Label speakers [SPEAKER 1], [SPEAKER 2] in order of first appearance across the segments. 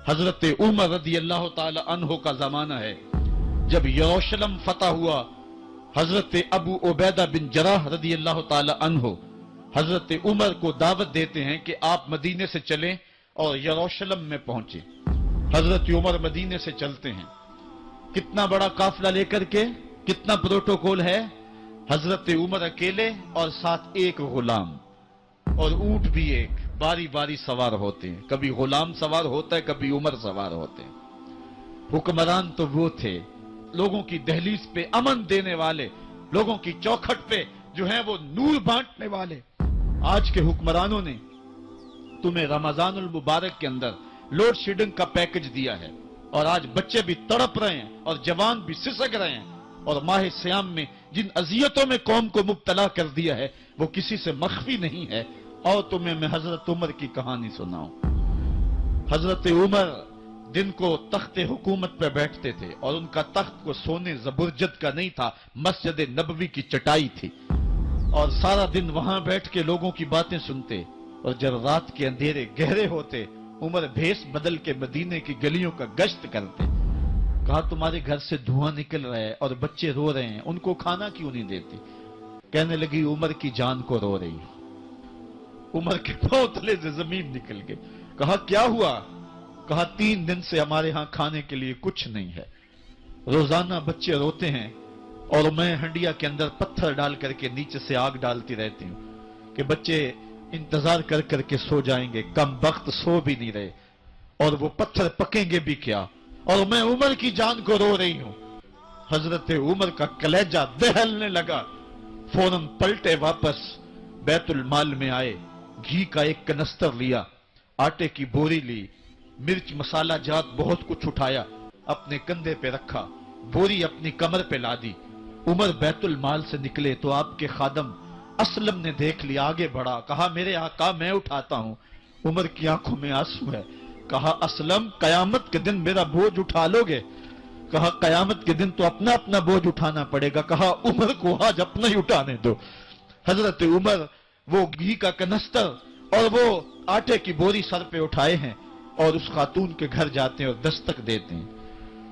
[SPEAKER 1] حضرت عمر رضی اللہ تعالی عنہ کا زمانہ ہے، جب یروشلم فتح ہوا، حضرت ابو عبیدہ بن جراح رضی اللہ تعالی عنہ حضرت عمر کو دعوت دیتے ہیں کہ آپ مدینے سے چلیں اور یروشلم میں پہنچے۔ حضرت عمر مدینے سے چلتے ہیں، کتنا بڑا قافلہ لے کر کے، کتنا پروٹوکول ہے، حضرت عمر اکیلے اور ساتھ ایک غلام، اور اونٹ بھی ایک، باری باری سوار ہوتے ہیں، کبھی غلام سوار ہوتا ہے، کبھی عمر سوار ہوتے ہیں۔ حکمران تو وہ تھے، لوگوں کی دہلیز پہ امن دینے والے، لوگوں کی چوکھٹ پہ جو ہیں وہ نور بانٹنے والے۔ آج کے حکمرانوں نے تمہیں رمضان المبارک کے اندر لوڈ شیڈنگ کا پیکج دیا ہے، اور آج بچے بھی تڑپ رہے ہیں اور جوان بھی سسک رہے ہیں، اور ماہ سیام میں جن اذیتوں میں قوم کو مبتلا کر دیا ہے وہ کسی سے مخفی نہیں ہے۔ اور تمہیں میں حضرت عمر کی کہانی سناؤں۔ حضرت عمر دن کو تخت حکومت پہ بیٹھتے تھے، اور ان کا تخت کو سونے زبرجد کا نہیں تھا، مسجد نبوی کی چٹائی تھی، اور سارا دن وہاں بیٹھ کے لوگوں کی باتیں سنتے، اور جب رات کے اندھیرے گہرے ہوتے عمر بھیس بدل کے مدینے کی گلیوں کا گشت کرتے۔ کہا تمہارے گھر سے دھواں نکل رہا ہے اور بچے رو رہے ہیں، ان کو کھانا کیوں نہیں دیتی؟ کہنے لگی عمر کی جان کو رو رہی ہوں۔ عمر کے پاؤں تلے سے زمین نکل گئی۔ کہا کیا ہوا؟ کہا 3 دن سے ہمارے ہاں کھانے کے لیے کچھ نہیں ہے، روزانہ بچے روتے ہیں، اور میں ہنڈیا کے اندر پتھر ڈال کر کے نیچے سے آگ ڈالتی رہتی ہوں کہ بچے انتظار کر کر کے سو جائیں گے، کم وقت سو بھی نہیں رہے، اور وہ پتھر پکیں گے بھی کیا، اور میں عمر کی جان کو رو رہی ہوں۔ حضرت عمر کا کلیجہ دہلنے لگا، فوراً پلٹے، واپس بیت المال میں آئے، گھی کا ایک کنستر لیا، آٹے کی بوری لی، مرچ مسالہ جات بہت کچھ اٹھایا، اپنے کندھے پہ رکھا، بوری اپنی کمر پہ لا دی۔ عمر بیت المال سے نکلے تو آپ کے خادم اسلم نے دیکھ لیا، آگے بڑھا، کہا میرے آقا میں اٹھاتا ہوں۔ عمر کی آنکھوں میں آنسو ہے۔ کہا اسلم قیامت کے دن میرا بوجھ اٹھا لو گے؟ کہا قیامت کے دن تو اپنا اپنا بوجھ اٹھانا پڑے گا۔ کہا عمر کو آج اپنا ہی اٹھانے دو۔ حضرت عمر وہ گھی کا کنستر اور وہ آٹے کی بوری سر پہ اٹھائے ہیں، اور اس خاتون کے گھر جاتے ہیں اور دستک دیتے ہیں۔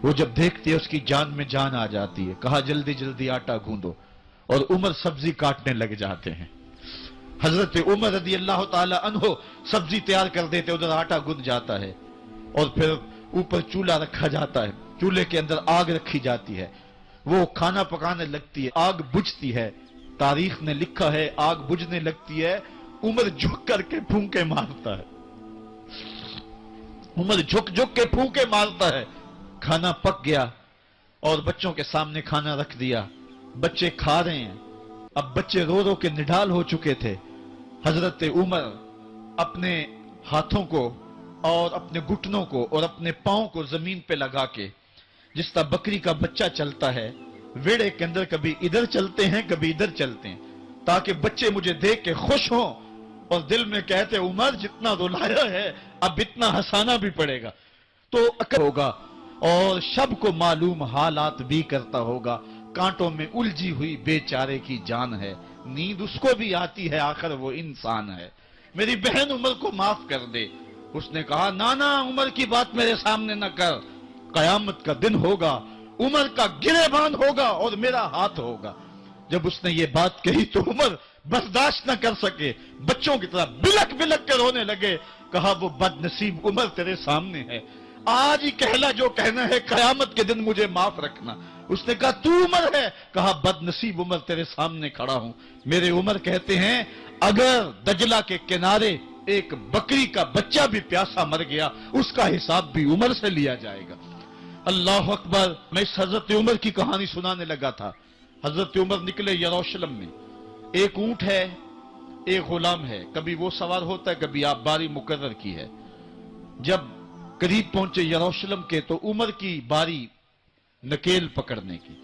[SPEAKER 1] وہ جب دیکھتے ہیں اس کی جان میں جان آ جاتی ہے۔ کہا جلدی جلدی آٹا گوندو، اور عمر سبزی کاٹنے لگ جاتے ہیں۔ حضرت عمر رضی اللہ تعالی عنہ سبزی تیار کر دیتے، ادھر آٹا گند جاتا ہے، اور پھر اوپر چولہا رکھا جاتا ہے، چولہے کے اندر آگ رکھی جاتی ہے، وہ کھانا پکانے لگتی ہے، آگ بجھتی ہے۔ تاریخ نے لکھا ہے آگ بجھنے لگتی ہے، عمر جھک کر کے پھونکے مارتا ہے، عمر جھک جھک کے پھونکے مارتا ہے۔ کھانا پک گیا اور بچوں کے سامنے کھانا رکھ دیا، بچے کھا رہے ہیں۔ اب بچے رو رو کے نڈال ہو چکے تھے۔ حضرت عمر اپنے ہاتھوں کو اور اپنے گھٹنوں کو اور اپنے پاؤں کو زمین پہ لگا کے، جس طرح بکری کا بچہ چلتا ہے، ویڑے کے اندر کبھی ادھر چلتے ہیں کبھی ادھر چلتے ہیں، تاکہ بچے مجھے دیکھ کے خوش ہوں اور دل میں کہتے عمر جتنا رلایا ہے اب اتنا ہنسانا بھی پڑے گا، تو عقل ہوگا، اور شب کو معلوم حالات بھی کرتا ہوگا، کانٹوں میں الجھی ہوئی بیچارے کی جان ہے، نیند اس کو بھی آتی ہے، آخر وہ انسان ہے، میری بہن عمر کو معاف کر دے۔ اس نے کہا نانا عمر کی بات میرے سامنے نہ کر، قیامت کا دن ہوگا، عمر کا گریبان ہوگا اور میرا ہاتھ ہوگا۔ جب اس نے یہ بات کہی تو عمر برداشت نہ کر سکے، بچوں کی طرح بلک بلک کے رونے لگے۔ کہا وہ بد نصیب عمر تیرے سامنے ہے، آج ہی کہلا جو کہنا ہے، قیامت کے دن مجھے معاف رکھنا۔ اس نے کہا تو عمر ہے؟ کہا بد نصیب عمر تیرے سامنے کھڑا ہوں۔ میرے عمر کہتے ہیں اگر دجلہ کے کنارے ایک بکری کا بچہ بھی پیاسا مر گیا، اس کا حساب بھی عمر سے لیا جائے گا۔ اللہ اکبر۔ میں اس حضرت عمر کی کہانی سنانے لگا تھا۔ حضرت عمر نکلے یروشلم میں، ایک اونٹ ہے، ایک غلام ہے، کبھی وہ سوار ہوتا ہے، کبھی آپ باری مقرر کی ہے۔ جب قریب پہنچے یروشلم کے تو عمر کی باری نکیل پکڑنے کی،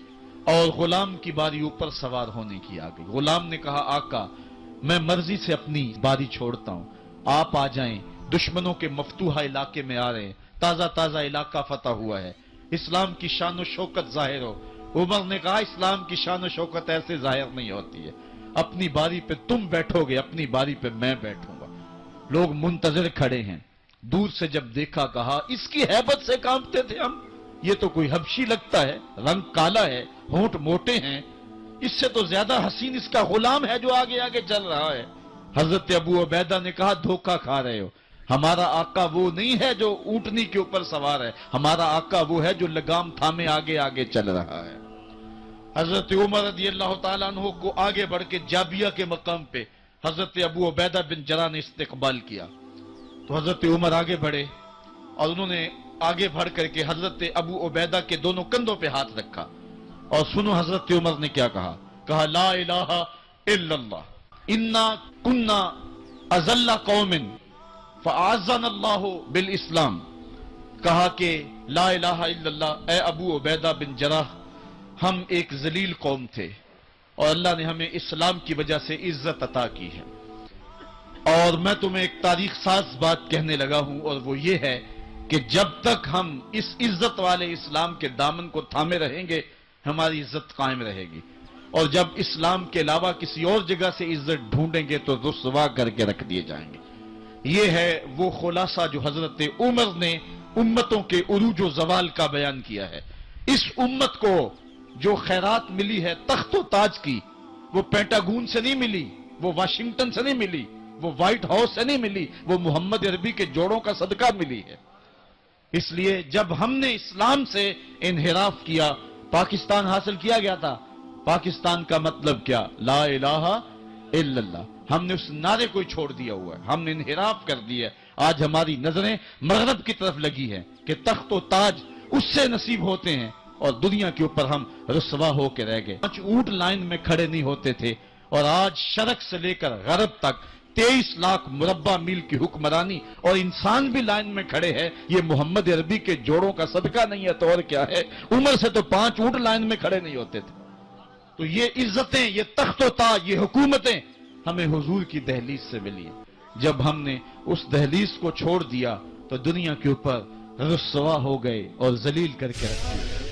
[SPEAKER 1] اور غلام کی باری اوپر سوار ہونے کی آ گئی۔ غلام نے کہا آقا میں مرضی سے اپنی باری چھوڑتا ہوں، آپ آ جائیں، دشمنوں کے مفتوحہ علاقے میں آ رہے ہیں، تازہ تازہ علاقہ فتح ہوا ہے، اسلام کی شان و شوکت ظاہر ہو۔ عمر نے کہا اسلام کی شان و شوکت ایسے ظاہر نہیں ہوتی ہے، اپنی باری پہ تم بیٹھو گے، اپنی باری پہ میں بیٹھوں گا۔ لوگ منتظر کھڑے ہیں، دور سے جب دیکھا کہا اس کی ہیبت سے کانپتے تھے ہم، یہ تو کوئی حبشی لگتا ہے، رنگ کالا ہے، ہونٹ موٹے ہیں، اس سے تو زیادہ حسین اس کا غلام ہے جو آگے آگے چل رہا ہے۔ حضرت ابو عبیدہ نے کہا دھوکہ کھا رہے ہو، ہمارا آقا وہ نہیں ہے جو اونٹنی کے اوپر سوار ہے، ہمارا آقا وہ ہے جو لگام تھامے آگے آگے چل رہا ہے۔ حضرت عمر رضی اللہ تعالیٰ عنہ کو آگے بڑھ کے جابیہ کے مقام پہ حضرت ابو عبیدہ بن جراح نے استقبال کیا، تو حضرت عمر آگے بڑھے اور انہوں نے آگے بڑھ کر کے حضرت ابو عبیدہ کے دونوں کندھوں پہ ہاتھ رکھا، اور سنو حضرت عمر نے کیا کہا لا الہ الا اللہ انا کنا اذل قوم فاعزنا اللہ بالاسلام، کہا کہ لا الہ الا اللہ، اے ابو عبیدہ بن جراح، ہم ایک ذلیل قوم تھے اور اللہ نے ہمیں اسلام کی وجہ سے عزت عطا کی ہے۔ اور میں تمہیں ایک تاریخ ساز بات کہنے لگا ہوں، اور وہ یہ ہے کہ جب تک ہم اس عزت والے اسلام کے دامن کو تھامے رہیں گے ہماری عزت قائم رہے گی، اور جب اسلام کے علاوہ کسی اور جگہ سے عزت ڈھونڈیں گے تو رسوا کر کے رکھ دیے جائیں گے۔ یہ ہے وہ خلاصہ جو حضرت عمر نے امتوں کے عروج و زوال کا بیان کیا ہے۔ اس امت کو جو خیرات ملی ہے تخت و تاج کی، وہ پینٹاگون سے نہیں ملی، وہ واشنگٹن سے نہیں ملی، وہ وائٹ ہاؤس سے نہیں ملی، وہ محمد عربی کے جوڑوں کا صدقہ ملی ہے۔ اس لیے جب ہم نے اسلام سے انحراف کیا، پاکستان حاصل کیا گیا تھا، پاکستان کا مطلب کیا؟ لا الہ الا اللہ، ہم نے اس نعرے کو چھوڑ دیا ہوا ہے، ہم نے انحراف کر دیا ہے۔ آج ہماری نظریں مغرب کی طرف لگی ہیں کہ تخت و تاج اس سے نصیب ہوتے ہیں، اور دنیا کے اوپر ہم رسوا ہو کے رہ گئے۔ 5 اونٹ لائن میں کھڑے نہیں ہوتے تھے، اور آج شرق سے لے کر غرب تک 23 لاکھ مربع میل کی حکمرانی، اور انسان بھی لائن میں کھڑے ہیں۔ یہ محمد عربی کے جوڑوں کا صدقہ نہیں ہے تو اور کیا ہے؟ عمر سے تو 5 اونٹ لائن میں کھڑے نہیں ہوتے تھے۔ تو یہ عزتیں، یہ تخت و تاج، یہ حکومتیں ہمیں حضور کی دہلیز سے ملی ہیں۔ جب ہم نے اس دہلیز کو چھوڑ دیا تو دنیا کے اوپر رسوا ہو گئے اور ذلیل کر کے رکھ دیا۔